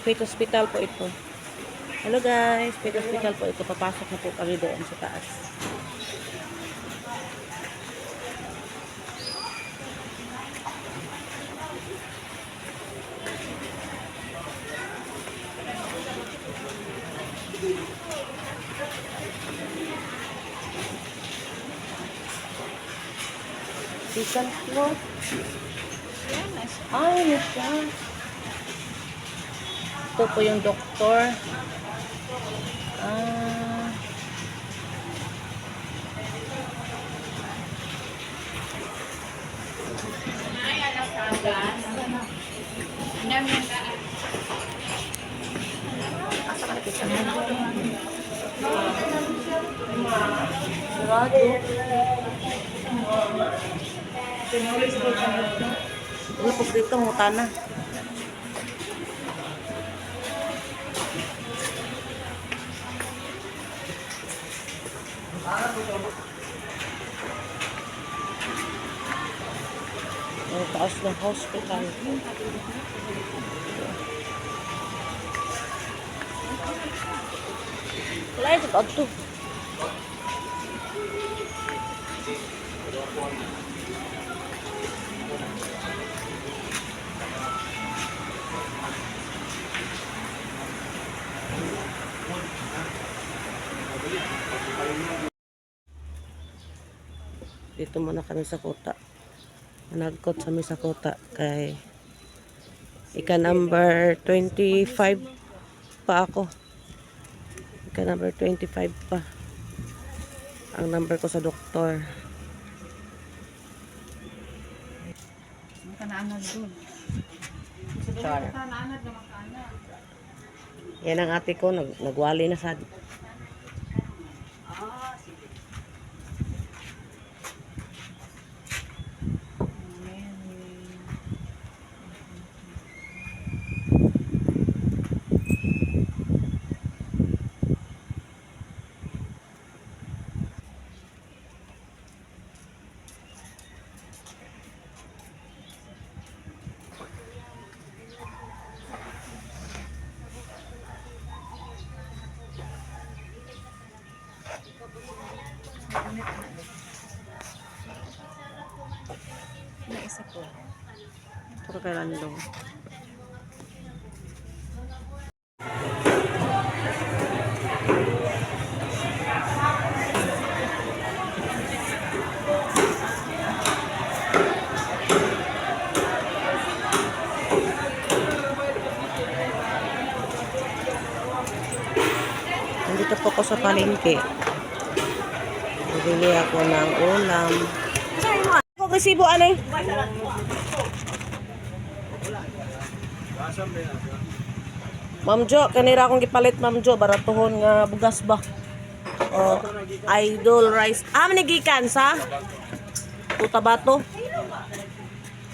Pet Hospital po ito. Hello guys, Pet Hospital po ito. Papasok na po kami doon sa taas. Second floor. Ay, ano siya? Ito po yung doktor. Ah. Sarado. Wala po dito, mutana. Ang taas ng hospital. Wala ito ba ito? Dito muna kami sa kuta. Nagkot kami sa kuta kay ika number 25 pa ako. Ika number 25 pa. Ang number ko sa doktor. Makaanad doon. Char. Yan ang ate ko, nagwali na sa Na isa po. ito kay Landong. Nandito po ako sa palengke. Bibili ako ng ulam. Ako kasi bu ano? Ma'am Jo, kanira akong gipalit Ma'am Jo baratuhon nga bugas ba. Oh, Idol rice. Ah, manigikan sa Cotabato.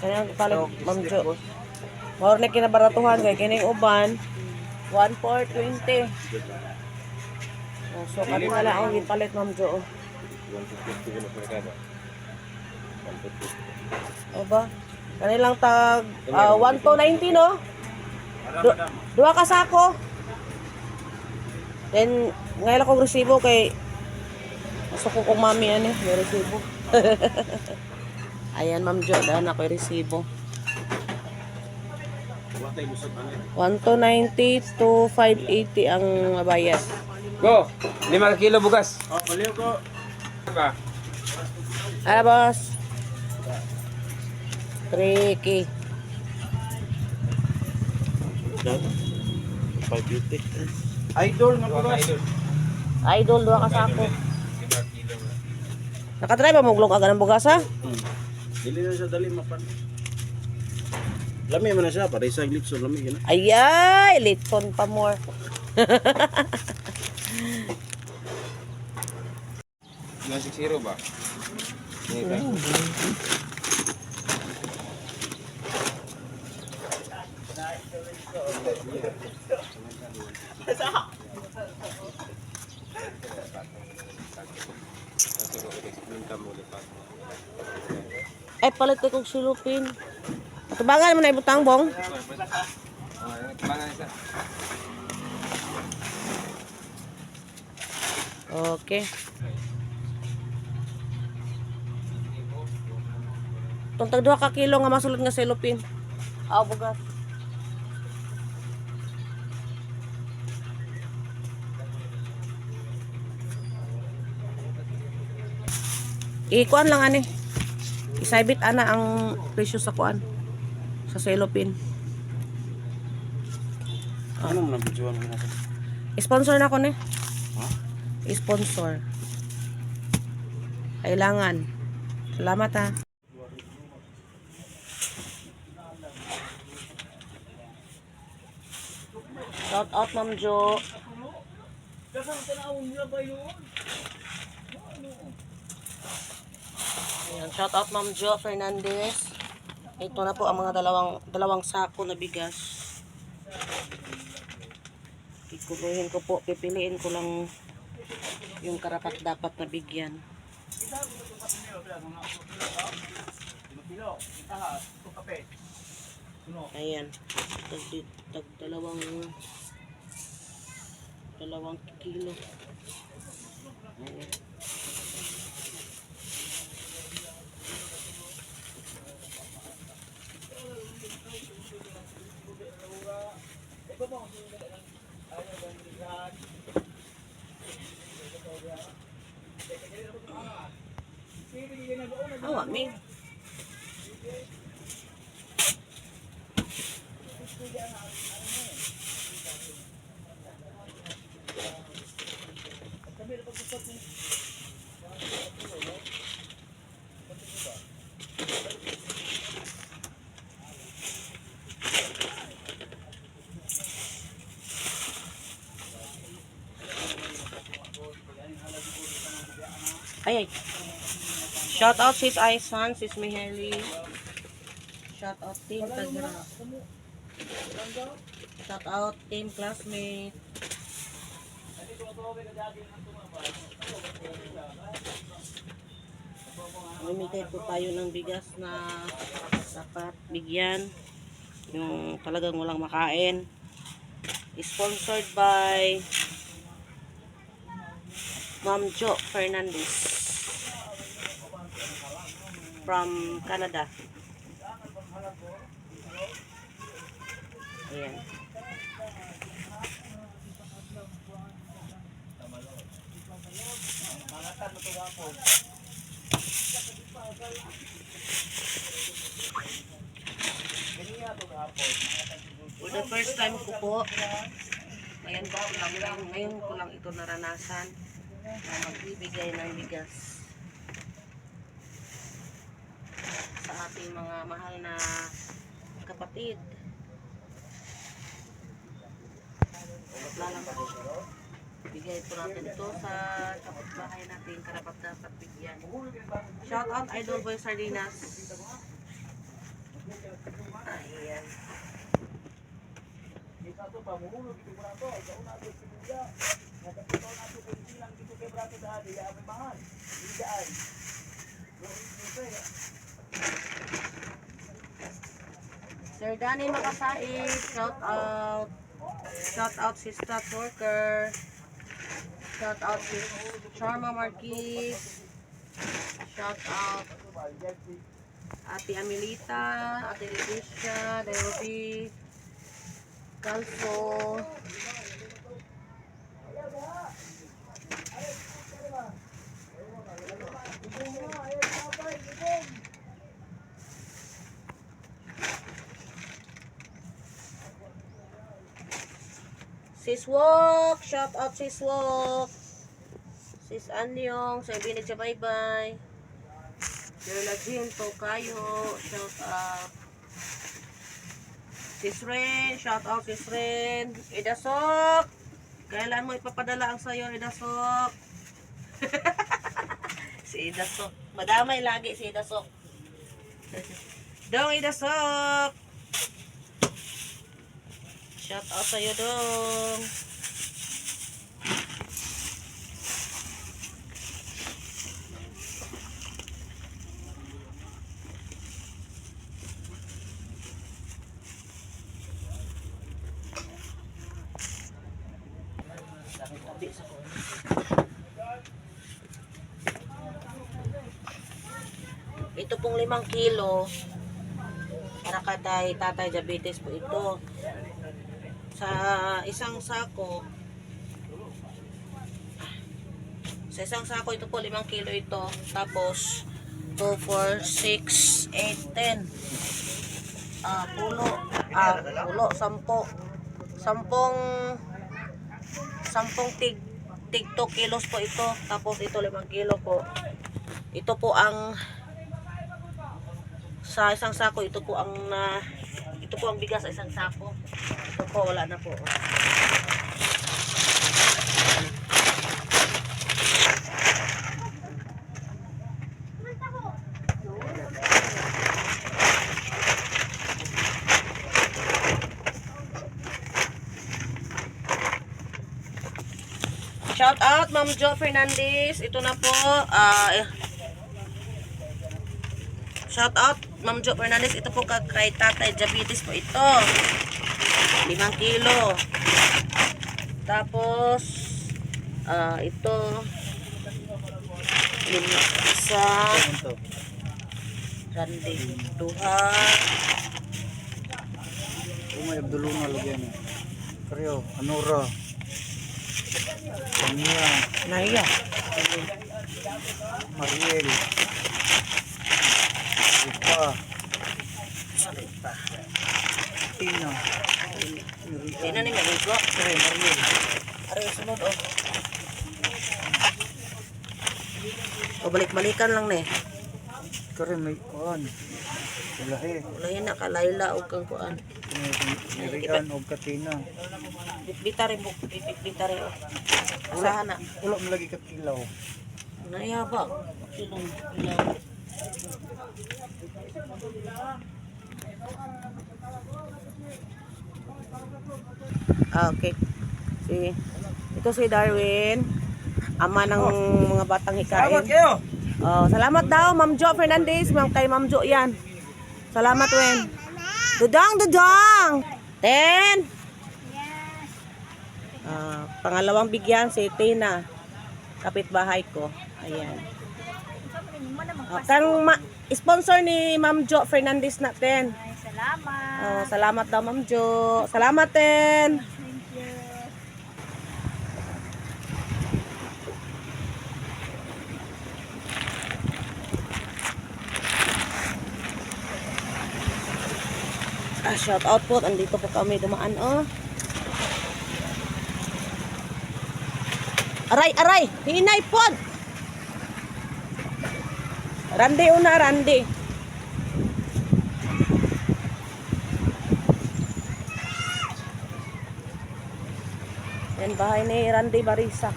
Kaya gipalit Ma'am Jo. More na kinabaratuhan kay kining uban 1 for 20. Oh, so kanina lang akong gipalit Ma'am Jo. O ba? Kanilang tag 1 to 90 no? Dua ka sako. Then ngayon akong resibo kay masok ko kong mami ano, may resibo. Ayan Ma'am Jo, daan ako yung resibo. 1 to 90 to 580 ang mabayad. Go! 5 kilo bugas. Oh, baliw ko. Ba? Ano boss? 3K. 550. Idol na bukas. Idol, dua ka sako. Nakatry ba maglong aga ng bugas ha? Dili na siya dali mapan. Lami man na siya, para isang litso lami gina. Ayay, liton pa more. Yung 60 ba? Ini ba? Ay, palit ko kong silupin. Tubangan mo na ibutang bong. Mana isa? Okay. Itong tag 2 ka kilo nga masulod nga cellophane. Bugas. Ikuan lang ani. Isaybit ana ang presyo sa kuan. Sa cellophane. Ano mo nang videoan mo natin? Sponsor na ko ni. Ha? Sponsor. Kailangan. Salamat ha. Shout out Ma'am Jo. Ayan, shout out Ma'am Jo Fernandez. Ito na po ang mga dalawang sako na bigas. Ikukuhin ko po, pipiliin ko lang yung karapat dapat na bigyan. Ayan. Tag dalawang kilo. Ayan. Awa, Ming. Ay. Shout out sis Aisan, sis Miheli. Shout out team Tagra. Shout out team classmate. Mamimigay po tayo ng bigas na dapat bigyan yung talagang walang makain. Sponsored by Ma'am Jo Fernandez from Canada. Ayan. For the first time ko po, ngayon ko lang ito naranasan na magbibigay ng bigas sa ating mga mahal na kapatid. Bigay po natin ito sa kapitbahay natin, karapat dapat bigyan. Shout out Idol Boy Sardinas. Ayan. Sir Danny Makasait, shout out. Shout out si Stat Worker. Shout out si Charma Marquez. Shout out Ate Amelita, Ate Leticia, Derobi, Calso. Sis Wok, shout out Sis Wok. Sis Anyong, sa ibinig siya bye-bye. Derla Jean kayo, shout out. Sis Ren, shout out Sis Ren. Idasok, kailan mo ipapadala ang sayo, Idasok? Si Idasok, madamay lagi si Idasok. Dong Idasok. Shout out sa'yo dong. pong 5 kilo para kay Tatay Diabetes po ito. Sa isang sako, ito po 5 kilo ito. Tapos 2, 4, 6, 8, 10. Pulo, 10. 10 tig 2 kilos po ito. Tapos ito 5 kilo po. Ito po ang sa isang sako, ito po ang bigas sa isang sako. Ito po, wala na po. Shout out Ma'am Jo Fernandez. Ito na po. Shout out Ma'am Jo Fernandez. Ito po kay Tatay Diabetes po ito. 5 kilo. Tapos ito isa randi duha. Umay Abduluna lagi yan. Karyo, Anora. Tania, Naya. Mariel. Ipa. Tina. Tina ni Marigo. Kare, Mariel. Ari sunod balik-balikan lang ni. Kare, may kuhan. Ulahe. Wala na kalayla og kang kuan. Mirian o Katina. Bitari mo, bitari. Asahan na. Ulo mo lagi kakilaw. Naya ba? Silong ilaw. Okay. Ito si Darwin, ama ng mga batang hikain. Salamat daw, Ma'am Jo Fernandez. Kay Ma'am Jo yan. Salamat, Wen. Dudong! 10! Pangalawang bigyan si Tina. Kapitbahay ko. Ayan. Sponsor ni Ma'am Jo Fernandez natin. Salamat. Salamat daw, Ma'am Jo. Salamat, Ten. Thank you. Shout out po. Andito po kami dumaan, Aray! Hinay po! Randi una, Randi. Yan, bahay ni Randy Barisa.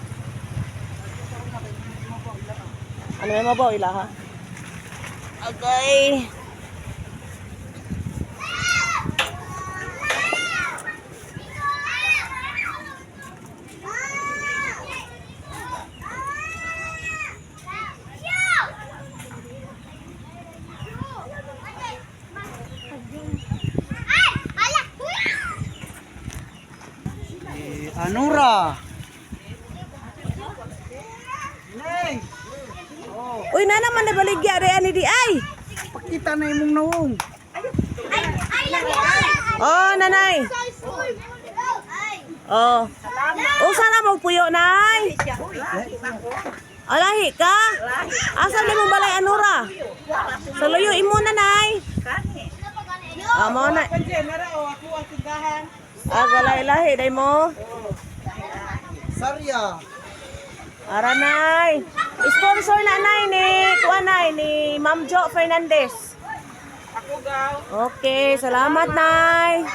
Ano may mabaw ila, ha? Okay. Anura. Uy, na naman na baligya re ani di ay. Pakita na imong nawong. Nanay. Sana mo puyo, nay. Alahi ka? Asa ni mo balay Anura? Sa luyo imo na, nay. Mo na. Galay-lahi day mo. Sarya. Aranay. Sponsor na nay ni Ma'am Jo Fernandez. Ako gaw. Okay, salamat nay.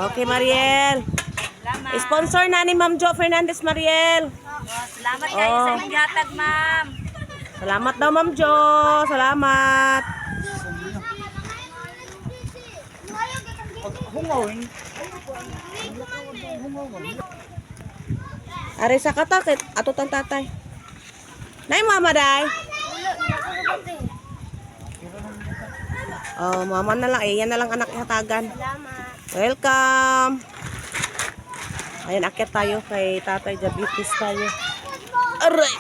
Okay, Mariel. Salamat. Sponsor na ni Ma'am Jo Fernandez, Mariel. Salamat kayo sa inyong gatag, ma'am. Salamat daw, Ma'am Jo. Salamat. Hungawin. Ari sa katakit, ato tang tatay. Nay, mama day. Mama na lang. Yan na lang anak ihatagan. Salamat. Welcome. Ayan, akyat tayo kay Tatay Diabetes tayo. Aray.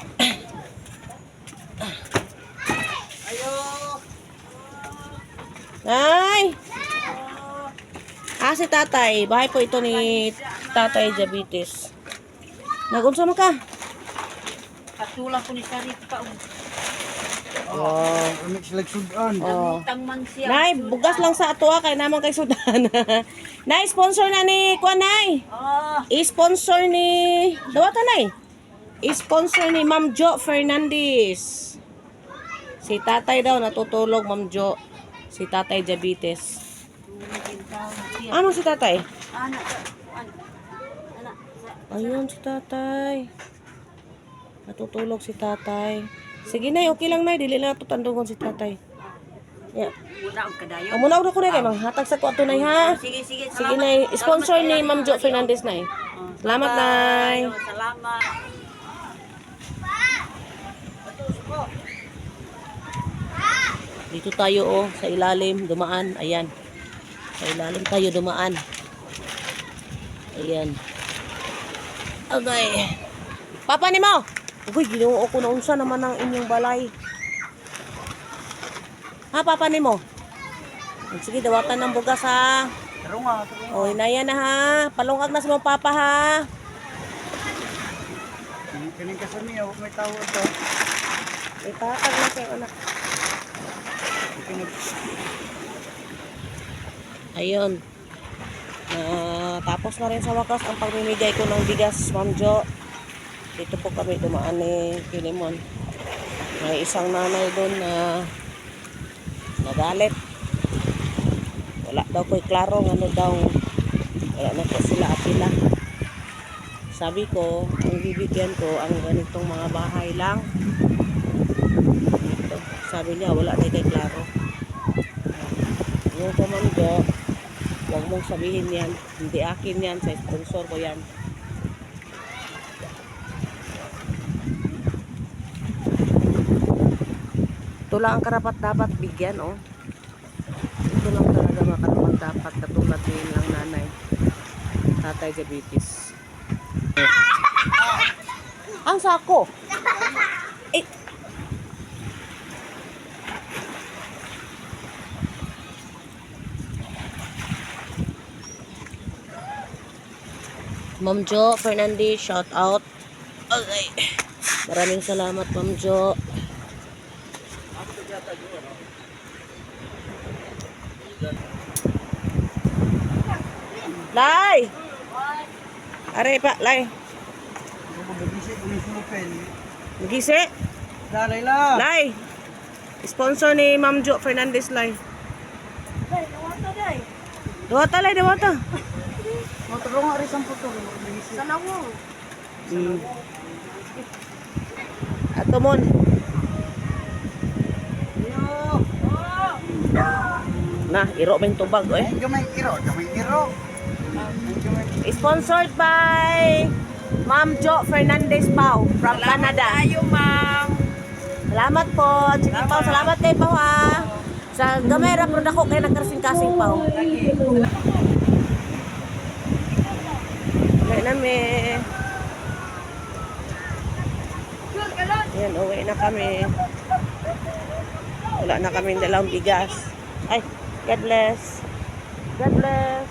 Ayo. Nay! Si tatay. Bahay po ito ni tatay diabetes. Nagunsa mo ka? Katulad ko ni Sarip pa. Oh. Kami sila sudan. Oh. Utang man siya. Nay, bugas lang sa ato kay naman kay Sudan. Nay, sponsor na ni Kuan Nay. Oh, I-sponsor ni Dawata Nay. I-sponsor ni Ma'am Jo Fernandez. Si tatay daw natutulog, Ma'am Jo. Si tatay diabetes. Ano si tatay? anak. Anak. Ayun si tatay. Natutulog si tatay. Sige Nay, okay lang Nay, dili na to tandungon si tatay. Yeah. Muna ang kadayo. Muna ko na kay manghatag sa kwarto Nay ha. Sige, sige. Sige Nay, sponsor ni Ma'am Jo Fernandez Nay. Salamat Nay. Salamat. Dito tayo sa ilalim dumaan. Ayan. Sa ilalim tayo dumaan. Ayan. Okay. Papa ni mo. Uy, ginoo ko na unsa naman ang inyong balay. Ha, papa ni mo. Sige, dawatan ng bugas ha. Pero nga, O, inayan na ha. Palungag na sa mga papa ha. kining kasami, may tawag ito. Itatag na kayo anak. Ayun. Tapos na rin sa wakas ang pagmimigay ko ng bigas, Ma'am Jo. Dito po kami dumaan ni Kilimon. May isang nanay doon na nagalit. Wala daw ko'y klaro ano daw. Wala na po sila apila. Sabi ko, ang bibigyan ko ang ganitong mga bahay lang. Ito. Sabi niya, wala na kay klaro. Yung komando, huwag mong sabihin yan. Hindi akin yan, sa sponsor ko yan. Ito lang ang karapat dapat bigyan, oh. Ito lang talaga makarapat dapat katulad ng nanay. Tatay diabetes. Ang sako. Eh. Ma'am Jo Fernandez, shout out. Okay. Maraming salamat, Ma'am Jo. Lai. Are pa, Lai. Magisip, umisulupin. Gise. Dalay la. Lai. Sponsor ni Ma'am Jo Fernandez, Lai. Dawata, Lai, dawata. Matulong nga rin sa puto. Sana mo. Atomon. Nah, iro man tubag, eh. Gamay iro. Sponsored by Ma'am Jo Fernandez Pau from Canada. Tayo, ma'am. Salamat po. Sige Pau, salamat kay Pau ha. Sa gamay ra pud ako kay nagkasing-kasing Pau. Wala na me. Yan, uwi na kami. Wala na kaming dalawang bigas. Ay, God bless. God bless.